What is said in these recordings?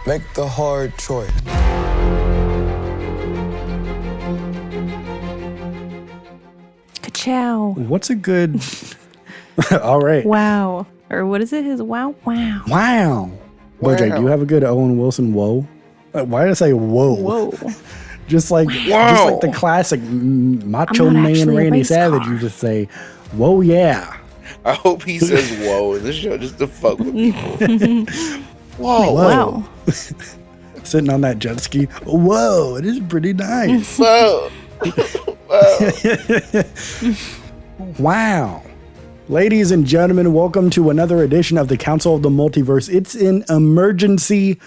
Make the hard choice. Ka-chow. What's a good... All right. Wow. Or what is it? His wow? Wow. Wow. Bojack, do you have a good Owen Wilson whoa? Why did I say whoa? Whoa. just like the classic Macho Man Randy Savage, you just say, whoa, yeah. I hope he says whoa in this show just to fuck with people. Whoa. Wow. Sitting on that jet ski. Whoa, it is pretty nice. Whoa. Whoa. Wow. Ladies and gentlemen, welcome to another edition of the Council of the Multiverse. It's an emergency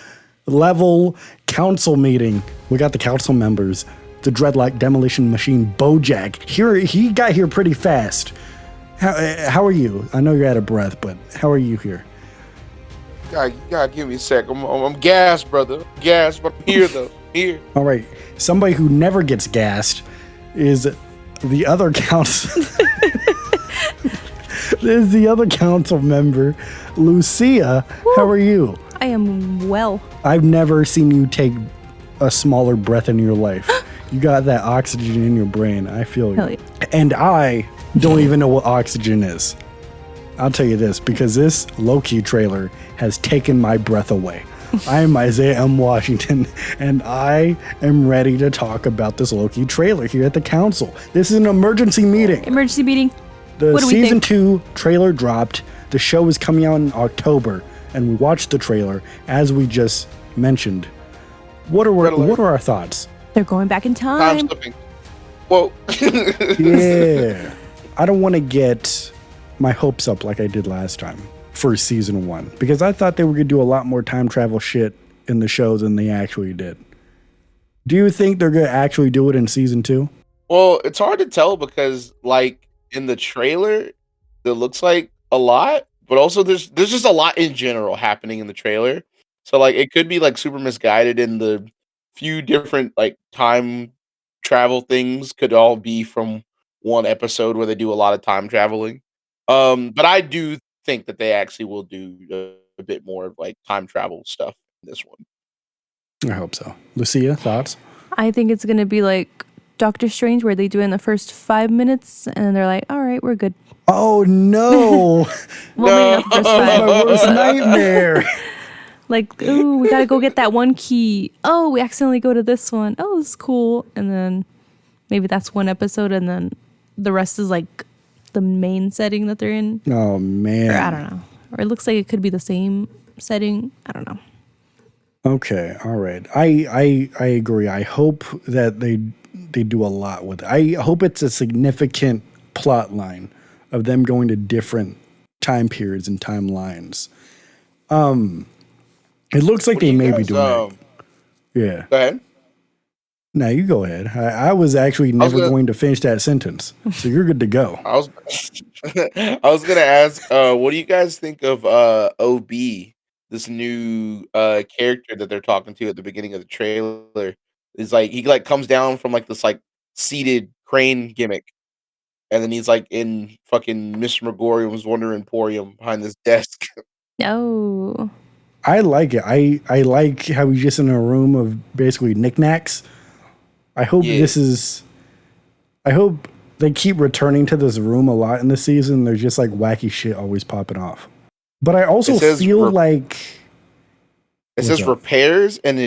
level council meeting. We got the council members, the Dreadlock Demolition Machine, Bojack. He got here pretty fast. How are you? I know you're out of breath, but how are you here? God, you gotta give me a sec. I'm gassed, brother. Gassed, but I'm here though. Here. All right. Somebody who never gets gassed is the other council. There's the other council member, Lucia. Woo. How are you? I am well. I've never seen you take a smaller breath in your life. You got that oxygen in your brain. I feel you. Yeah. And I don't even know what oxygen is. I'll tell you this, because this Loki trailer has taken my breath away. I am Isaiah M. Washington, and I am ready to talk about this Loki trailer here at the council. This is an emergency meeting. Emergency meeting. The What do we season think? 2 trailer dropped. The show is coming out in October, and we watched the trailer, as we just mentioned. What are our thoughts? They're going back in Time time. slipping. Whoa. Yeah. I don't want to get my hopes up like I did last time for season 1, because I thought they were going to do a lot more time travel shit in the show than they actually did. Do you think they're going to actually do it in season 2? Well, it's hard to tell because, like, in the trailer, it looks like a lot, but also there's just a lot in general happening in the trailer. So, like, it could be like super misguided, and the few different like time travel things could all be from one episode where they do a lot of time traveling. But I do think that they actually will do a bit more of like time travel stuff in this one. I hope so. Lucia, thoughts? I think it's going to be like Doctor Strange, where they do it in the first 5 minutes, and then they're like, all right, we're good. Oh, no. Well, maybe not the first That's five. my worst nightmare. Like, ooh, we gotta go get that one key. Oh, we accidentally go to this one. Oh, it's cool. And then maybe that's one episode, and then the rest is like the main setting that they're in. Oh, man. Or I don't know. Or it looks like it could be the same setting. I don't know. Okay, all right. I agree. I hope that they do a lot with it. I hope it's a significant plot line of them going to different time periods and timelines. It looks like they may be doing it. Yeah. Go ahead. No, you go ahead. I was actually never going to finish that sentence, so you're good to go. I was gonna ask, what do you guys think of OB, this new character that they're talking to at the beginning of the trailer? Is like he like comes down from like this like seated crane gimmick, and then he's like in fucking Mr. Megorium's Wonder Emporium behind this desk. Oh. I like it. I like how he's just in a room of basically knickknacks. I hope I hope they keep returning to this room a lot in the season. There's just like wacky shit always popping off. But I also feel like it says repairs and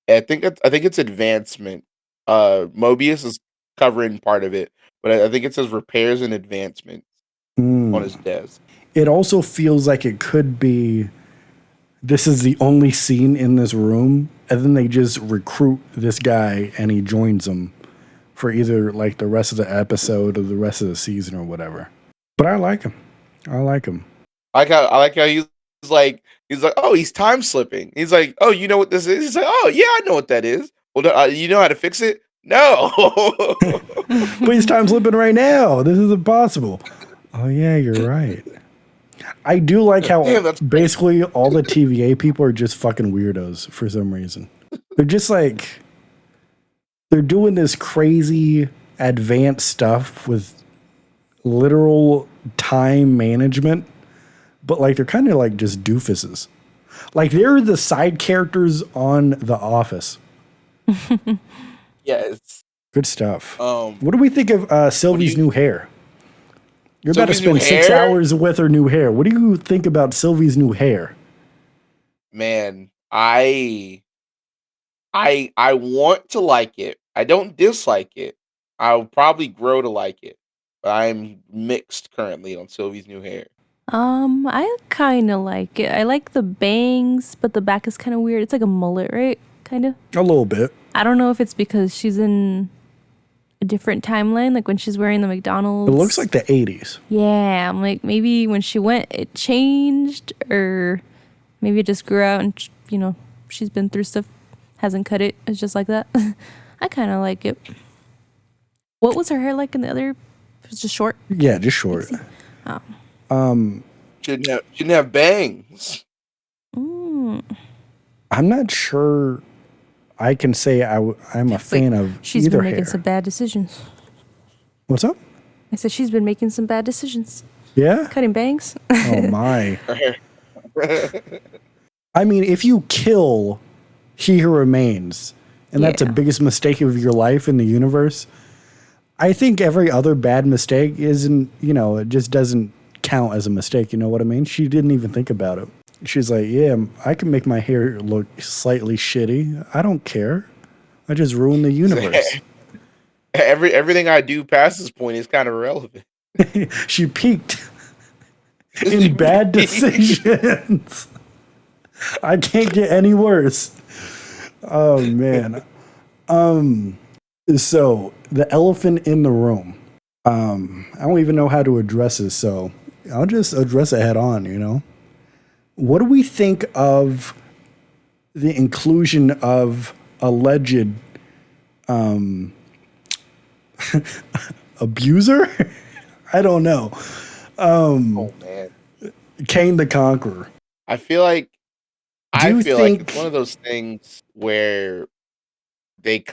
I think it's advancement. Mobius is covering part of it, but I think it says repairs and advancement on his desk. It also feels like it could be this is the only scene in this room, and then they just recruit this guy and he joins them for either like the rest of the episode or the rest of the season or whatever. But I like him. I like how he's like, oh, he's time slipping. He's like, oh, you know what this is? He's like, oh, yeah, I know what that is. Well, you know how to fix it? No. But he's time slipping right now. This is impossible. Oh, yeah, you're right. I do like how basically all the TVA people are just fucking weirdos for some reason. They're just like, they're doing this crazy advanced stuff with literal time management, but like they're kind of like just doofuses. Like they're the side characters on The Office. Yes. Good stuff. What What do we think of Sylvie's new hair? You're about to Sylvie's new spend 6 hair? hours with her new hair. What do you think about Sylvie's new hair? Man, I want to like it. I don't dislike it. I'll probably grow to like it. But I'm mixed currently on Sylvie's new hair. I kind of like it. I like the bangs, but the back is kind of weird. It's like a mullet, right? Kind of. A little bit. I don't know if it's because she's in a different timeline, like when she's wearing the McDonald's. It looks like the 80s. Yeah, I'm like, maybe when she went, it changed, or maybe it just grew out and, she's been through stuff, hasn't cut it. It's just like that. I kind of like it. What was her hair like in the other? It was just short? Yeah, just short. Oh. Shouldn't have bangs. Mm. I'm not sure I can say I'm a fan of She's either been making hair. some bad decisions. What's up? I said she's been making some bad decisions. Yeah? Cutting bangs. Oh, my. I mean, if you kill He Who Remains, and that's the Yeah. biggest mistake of your life in the universe, I think every other bad mistake isn't, it just doesn't count as a mistake. You know what I mean? She didn't even think about it. She's like, yeah, I can make my hair look slightly shitty. I don't care. I just ruined the universe. Everything I do past this point is kind of irrelevant. She peaked in bad decisions. I can't get any worse. Oh, man. So the elephant in the room. I don't even know how to address this, so I'll just address it head on, What do we think of the inclusion of alleged abuser? I don't know. Oh man. Kane the Conqueror. I feel like think- it's one of those things where they've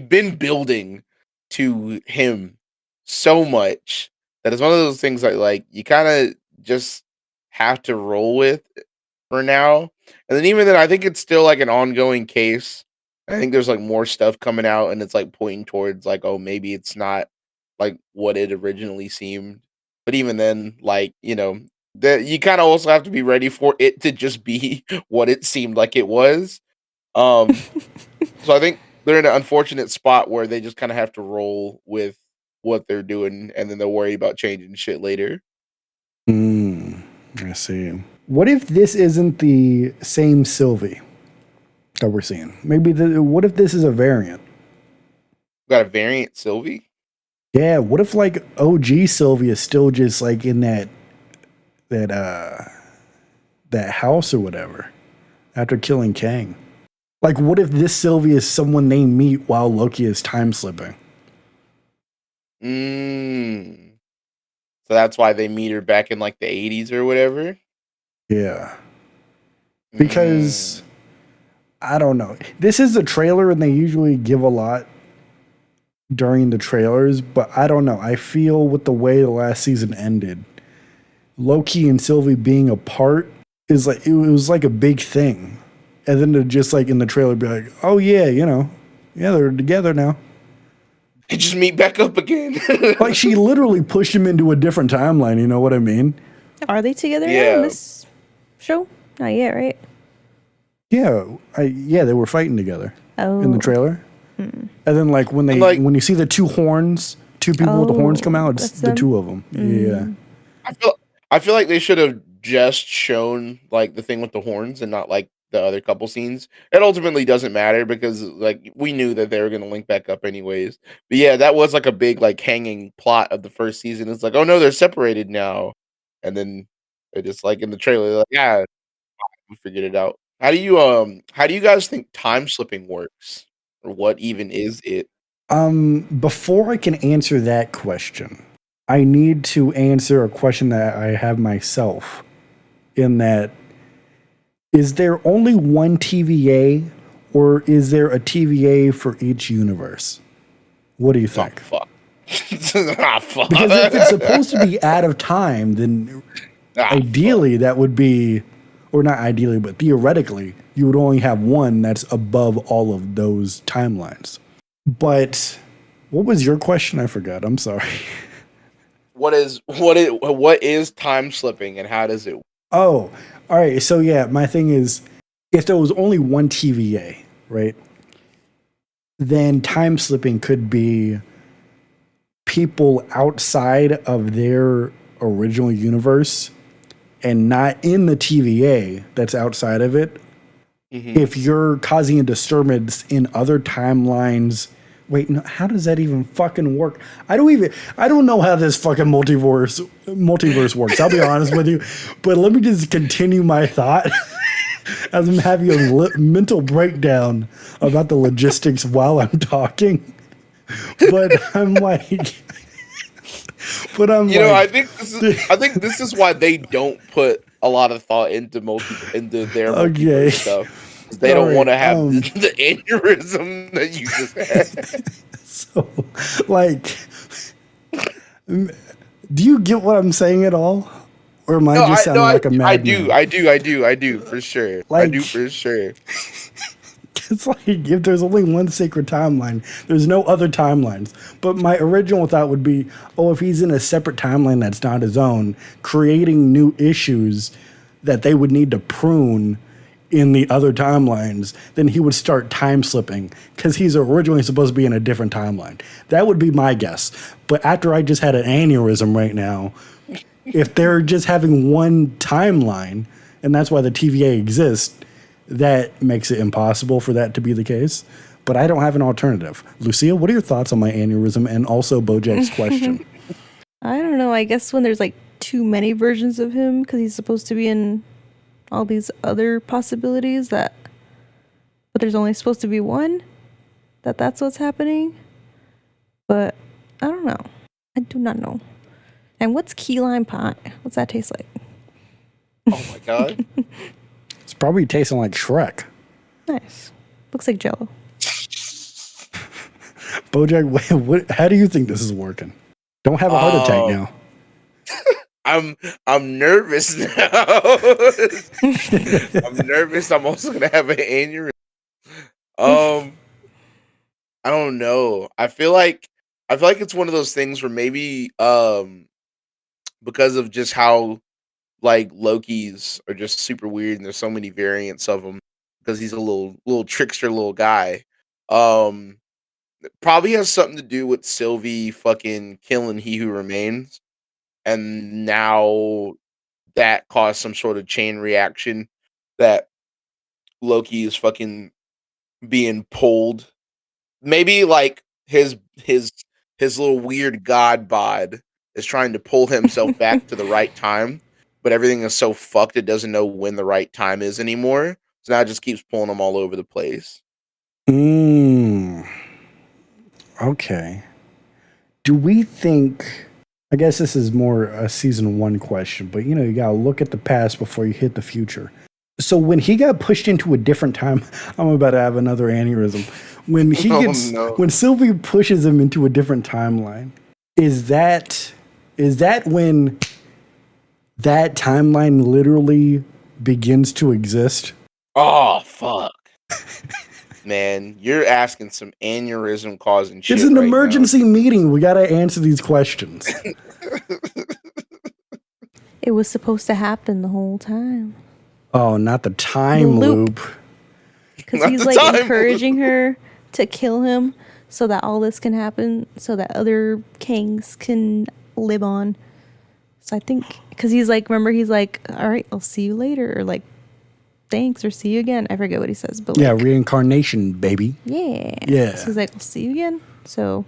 been building to him so much that it's one of those things that like you kind of just have to roll with for now. And then even then, I think it's still like an ongoing case. I think there's like more stuff coming out, and it's like pointing towards like, oh, maybe it's not like what it originally seemed. But even then, like that you kind of also have to be ready for it to just be what it seemed like it was. So I think they're in an unfortunate spot where they just kind of have to roll with what they're doing, and then they'll worry about changing shit later. I see. What if this isn't the same Sylvie that we're seeing? What if this is a variant? Got a variant Sylvie? Yeah, what if like OG Sylvie is still just like in that house or whatever after killing Kang? Like, what if this Sylvie is someone they meet while Loki is time slipping? So that's why they meet her back in like the 80s or whatever? Yeah. Because I don't know. This is a trailer and they usually give a lot during the trailers, but I don't know. I feel with the way the last season ended, Loki and Sylvie being apart is like it was like a big thing. And then to just like in the trailer be like, oh yeah, they're together now. They just meet back up again. Like she literally pushed him into a different timeline, you know what I mean? Are they together now Yeah. in this show? Not yet, right? Yeah. They were fighting together in the Oh. trailer. And then like when when you see the two people with the horns come out, it's that's the them? two of them. Yeah. I feel like they should have just shown like the thing with the horns and not like the other couple scenes. It ultimately doesn't matter because like we knew that they were going to link back up anyways. But yeah, that was like a big like hanging plot of the first season. It's like, oh no, they're separated now. And then they're just like in the trailer, like, yeah, we figured it out. How do you guys think time slipping works? Or what even is it? Before I can answer that question, I need to answer a question that I have myself in that is there only one TVA or is there a TVA for each universe? What do you think? Fuck. Because if it's supposed to be out of time, then ideally that would be, or not ideally, but theoretically, you would only have one that's above all of those timelines. But what was your question? I forgot. I'm sorry. What is time slipping and how does it? Oh, all right. So yeah, my thing is, if there was only one TVA, right, then time slipping could be people outside of their original universe and not in the TVA that's outside of it. Mhm. If you're causing a disturbance in other timelines, wait, no, how does that even fucking work? I don't know how this fucking multiverse works. I'll be honest with you, but let me just continue my thought as I'm having a mental breakdown about the logistics while I'm talking. But I'm like, I think this is why they don't put a lot of thought into their multiverse stuff. They don't want to have the aneurysm that you just had. So, like, do you get what I'm saying at all? Or am I just sounding like a madman? I do, for sure. Like, I do, for sure. It's like if there's only one sacred timeline, there's no other timelines. But my original thought would be, if he's in a separate timeline that's not his own, creating new issues that they would need to prune in the other timelines, then he would start time slipping because he's originally supposed to be in a different timeline. That would be my guess. But after I just had an aneurysm right now, if they're just having one timeline, and that's why the TVA exists, that makes it impossible for that to be the case. But I don't have an alternative. Lucia, what are your thoughts on my aneurysm and also Bojack's question? I don't know. I guess when there's like too many versions of him because he's supposed to be in all these other possibilities but there's only supposed to be one, that's what's happening. But I don't know. I do not know. And what's key lime pie? What's that taste like? Oh my god. It's probably tasting like Shrek. Nice. Looks like Jello. Bojack, how do you think this is working? Don't have a heart attack now. I'm nervous now. I'm nervous. I'm also gonna have an aneurysm. I don't know. I feel like it's one of those things where maybe because of just how like Loki's are just super weird and there's so many variants of him because he's a little trickster little guy. Probably has something to do with Sylvie fucking killing He Who Remains, and now that caused some sort of chain reaction that Loki is fucking being pulled. Maybe like his little weird god bod is trying to pull himself back to the right time, but everything is so fucked it doesn't know when the right time is anymore. So now it just keeps pulling him all over the place. Okay. Do we think, I guess this is more a season 1 question, but you gotta look at the past before you hit the future. So when he got pushed into a different time, I'm about to have another aneurysm. When when Sylvie pushes him into a different timeline, is that when that timeline literally begins to exist? Oh fuck. Man, you're asking some aneurysm causing shit. It's an emergency meeting. We gotta answer these questions. It was supposed to happen the whole time. Oh, not the time loop. Because he's like encouraging her to kill him so that all this can happen, so that other kings can live on. So I think, because he's like, remember, he's like, all right, I'll see you later, or like, thanks, or see you again. I forget what he says, but yeah, reincarnation, baby. Yeah. So he's like, I'll see you again. So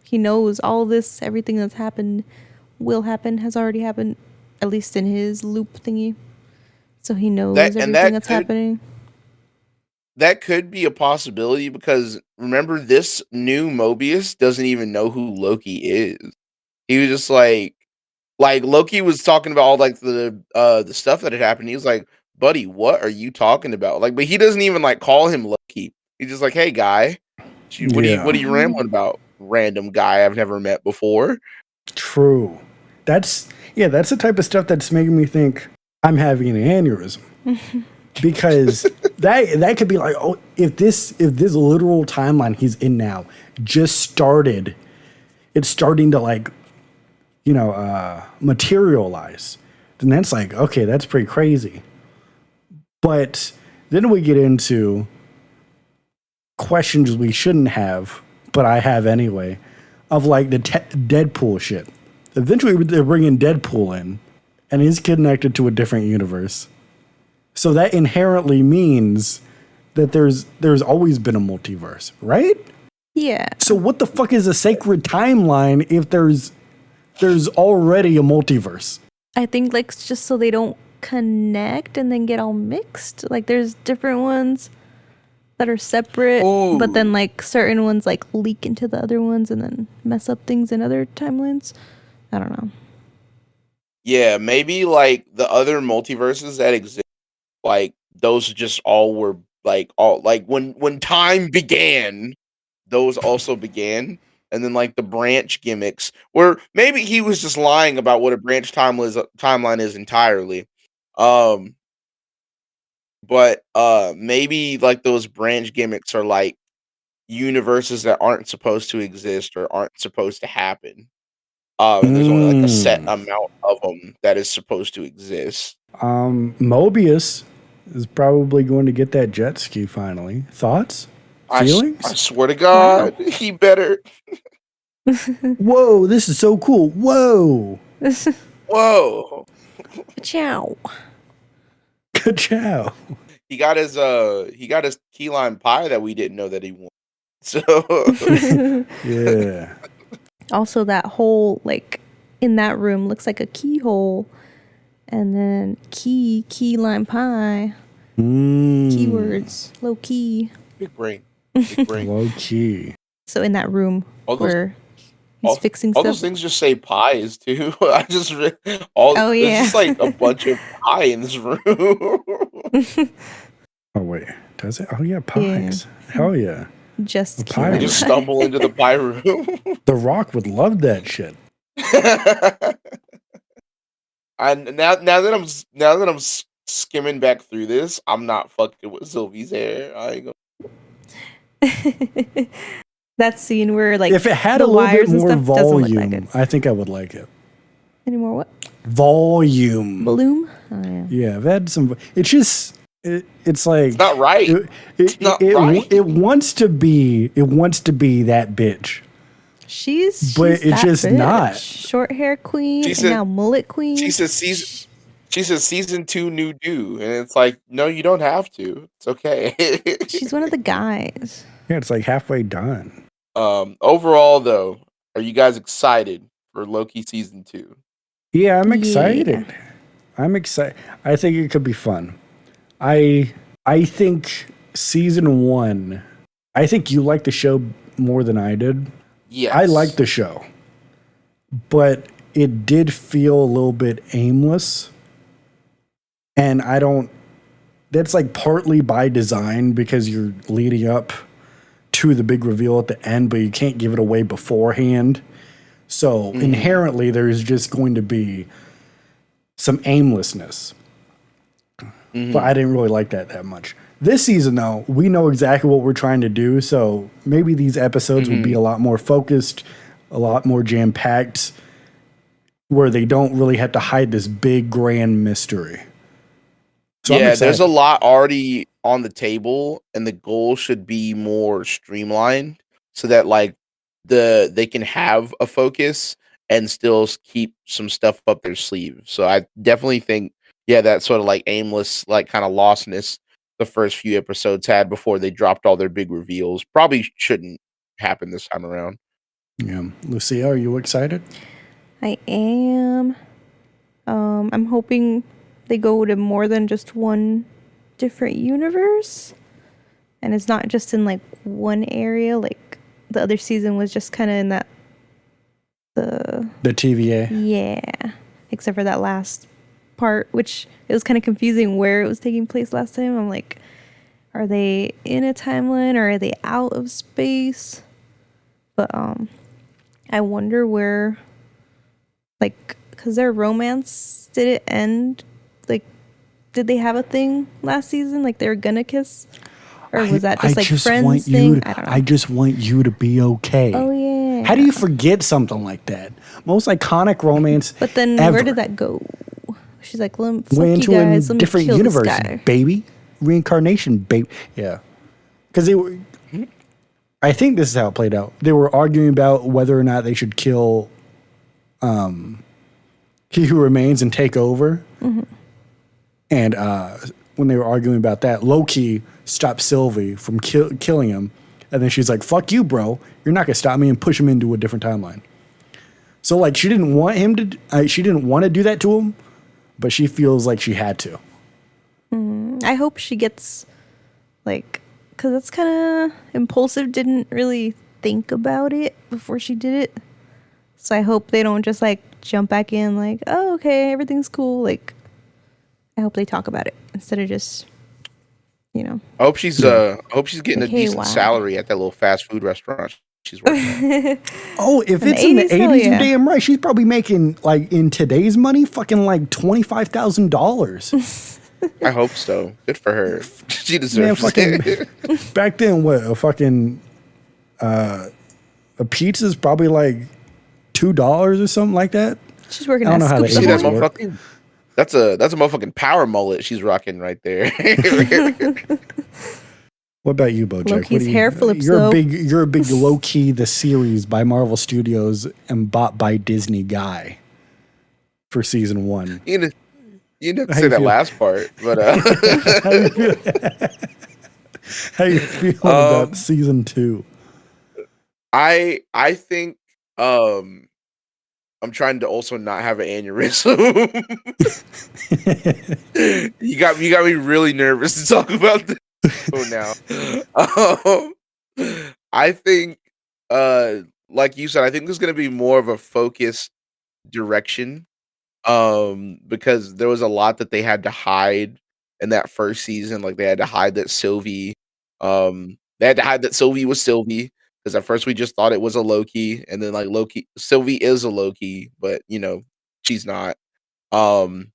he knows all this, everything that's happened will happen, has already happened, at least in his loop thingy. So he knows everything that's happening. That could be a possibility because remember, this new Mobius doesn't even know who Loki is. He was just like Loki was talking about all like the stuff that had happened. He was like, buddy, what are you talking about? Like, but he doesn't even like call him Loki. He's just like, hey guy, what are you rambling about? Random guy I've never met before. True. That's Yeah, that's the type of stuff that's making me think I'm having an aneurysm. Because that could be like, oh, if this literal timeline he's in now just started, it's starting to like, materialize, then that's like, okay, that's pretty crazy. But then we get into questions we shouldn't have, but I have anyway, of like the Deadpool shit. Eventually, they're bringing Deadpool in, and he's connected to a different universe. So that inherently means that there's always been a multiverse, right? Yeah. So what the fuck is a sacred timeline if there's already a multiverse? I think like it's just so they don't connect and then get all mixed. Like there's different ones that are separate, but then like certain ones like leak into the other ones and then mess up things in other timelines. I don't know. Yeah, maybe like the other multiverses that exist, like those just all were like all like when time began, those also began. And then like the branch gimmicks, where maybe he was just lying about what a branch timeline is entirely. Um, but maybe like those branch gimmicks are like universes that aren't supposed to exist or aren't supposed to happen. And there's only like a set amount of them that is supposed to exist. Mobius is probably going to get that jet ski finally. Thoughts? Feelings? I swear to God, he better. Whoa, this is so cool. Whoa. Whoa. Ciao. Ka-chow. He got his key lime pie that we didn't know that he wanted. So Yeah. Also, that hole like in that room looks like a keyhole, and then key lime pie. Keywords, low key. big brain. Big brain. Low key. So in that room where he's fixing all stuff. those things just say pies too. I just read there's just like a bunch of pie in this room. Oh wait, does it? Oh yeah, pies. Yeah. Hell yeah. Just pie. I just stumble into the pie room. The Rock would love that shit. And now that I'm skimming back through this, I'm not fucking with Sylvie's hair. I ain't gonna. That scene where like if it had the a little bit wires and more stuff doesn't look that volume, good. I think I would like it. Any more what? Volume. Bloom? Oh yeah. Yeah, I've had some. It's just. It's like It's not right. It's not right. It wants to be. It wants to be that bitch. She's but it's just bitch. not. Short hair queen and now mullet queen. She says season 2 new do, and it's like, no, you don't have to. It's okay. She's one of the guys. Yeah, it's like halfway done. Overall though, are you guys excited for Loki season 2? Yeah, I'm excited. Yeah. I'm excited. I think it could be fun. I think season 1. I think you liked the show more than I did. Yes. I liked the show, but it did feel a little bit aimless. And that's like partly by design because you're leading up to the big reveal at the end, but you can't give it away beforehand. So inherently there's just going to be some aimlessness. But I didn't really like that much. This season, though, we know exactly what we're trying to do, so maybe these episodes would be a lot more focused, a lot more jam-packed, where they don't really have to hide this big, grand mystery. So yeah, there's a lot already on the table, and the goal should be more streamlined so that like they can have a focus and still keep some stuff up their sleeve. So I definitely think, yeah, that sort of like aimless, like kind of lostness the first few episodes had before they dropped all their big reveals probably shouldn't happen this time around. Yeah. Lucia, are you excited? I am. I'm hoping they go to more than just one different universe. And it's not just in like one area. Like the other season was just kind of in that. The TVA. Yeah. Except for that last part, which it was kind of confusing where it was taking place last time. I'm like, are they in a timeline or are they out of space? But I wonder where like because their romance, did it end? Like, did they have a thing last season? Like they were gonna kiss? Or was that just like friends thing? I don't know. I just want you to be okay. Oh, yeah. How do you forget something like that? Most iconic romance But then ever. where did that go? She's like, fuck Went you into guys. a Let me different kill universe, this guy. baby. Reincarnation, baby. Yeah. Because they were... I think this is how it played out. They were arguing about whether or not they should kill He Who Remains and take over. Mm-hmm. And when they were arguing about that, Loki stopped Sylvie from killing him. And then she's like, fuck you, bro. You're not going to stop me, and push him into a different timeline. So, like, she didn't want him to... she didn't want to do that to him, but she feels like she had to. I hope she gets, like... Because that's kind of impulsive. Didn't really think about it before she did it. So I hope they don't just, like, jump back in, like, oh, okay, everything's cool. Like, I hope they talk about it instead of just... You know, I hope she's getting like, a decent salary at that little fast food restaurant she's working at. Oh, if it's in the 80s, you're damn right. She's probably making, like, in today's money, fucking like $25,000. I hope so. Good for her. She deserves it. Back then, what, a fucking a pizza's probably like $2 or soming like that. She's working. I don't know how to see that motherfucking. That's a motherfucking power mullet she's rocking right there. What about you, Bojack? Loki's hair flips. You're a big Loki the series by Marvel Studios and bought by Disney guy for season 1. You didn't say that last part, but how you feeling about season 2? I think I'm trying to also not have an aneurysm. You got me really nervous to talk about this now. I think, like you said, I think there's going to be more of a focused direction, because there was a lot that they had to hide in that first season. Like they had to hide that Sylvie was Sylvie. Because at first we just thought it was a Loki, and then like Sylvie is a Loki, but she's not. And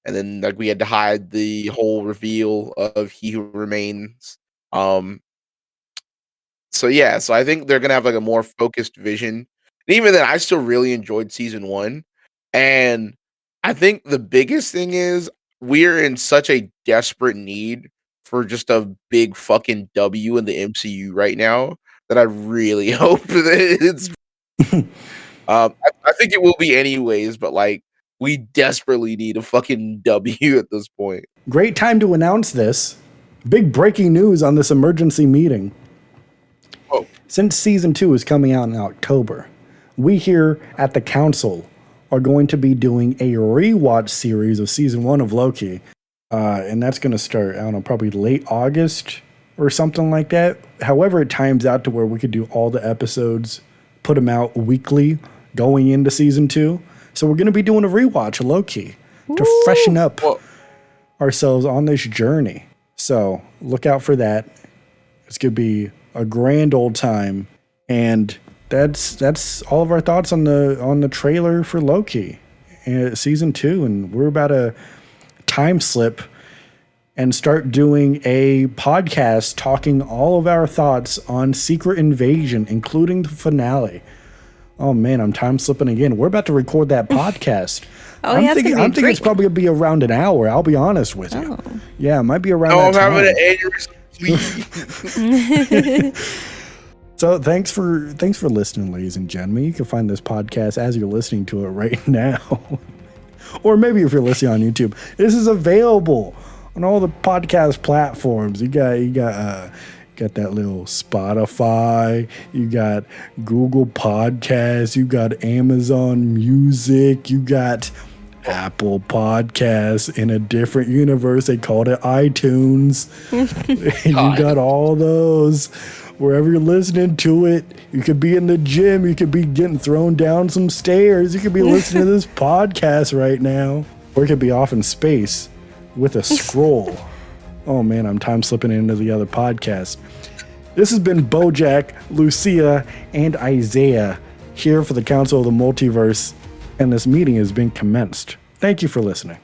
then like we had to hide the whole reveal of He Who Remains. So I think they're gonna have like a more focused vision. And even then, I still really enjoyed season 1, and I think the biggest thing is we're in such a desperate need for just a big fucking W in the MCU right now. That I really hope that it's. I think it will be anyways, but like we desperately need a fucking W at this point. Great time to announce this. Big breaking news on this emergency meeting. Oh. Since season 2 is coming out in October, we here at the council are going to be doing a rewatch series of season 1 of Loki. And that's going to start, I don't know, probably late August or something like that. However, it times out to where we could do all the episodes, put them out weekly going into season 2. So we're going to be doing a rewatch of Loki to freshen up ourselves on this journey. So look out for that. It's going to be a grand old time. And that's all of our thoughts on the trailer for Loki season 2. And we're about to time slip and start doing a podcast talking all of our thoughts on Secret Invasion, including the finale. Oh man, I'm time slipping again. We're about to record that podcast. I'm thinking it's probably gonna be around an hour. I'll be honest with you. Oh. Yeah, it might be around that time. I'm having an aneurysm. So thanks for listening, ladies and gentlemen. You can find this podcast as you're listening to it right now. Or maybe if you're listening on YouTube, this is available on all the podcast platforms. You got that little Spotify, you got Google Podcasts, you got Amazon Music, you got Apple Podcasts. In a different universe, they called it iTunes. You got all those. Wherever you're listening to it, you could be in the gym, you could be getting thrown down some stairs, you could be listening to this podcast right now, or you could be off in space with a scroll. Oh man, I'm time slipping into the other podcast. This has been Bojack, Lucia, and Isaiah here for the Council of the Multiverse. and this meeting has been commenced. Thank you for listening.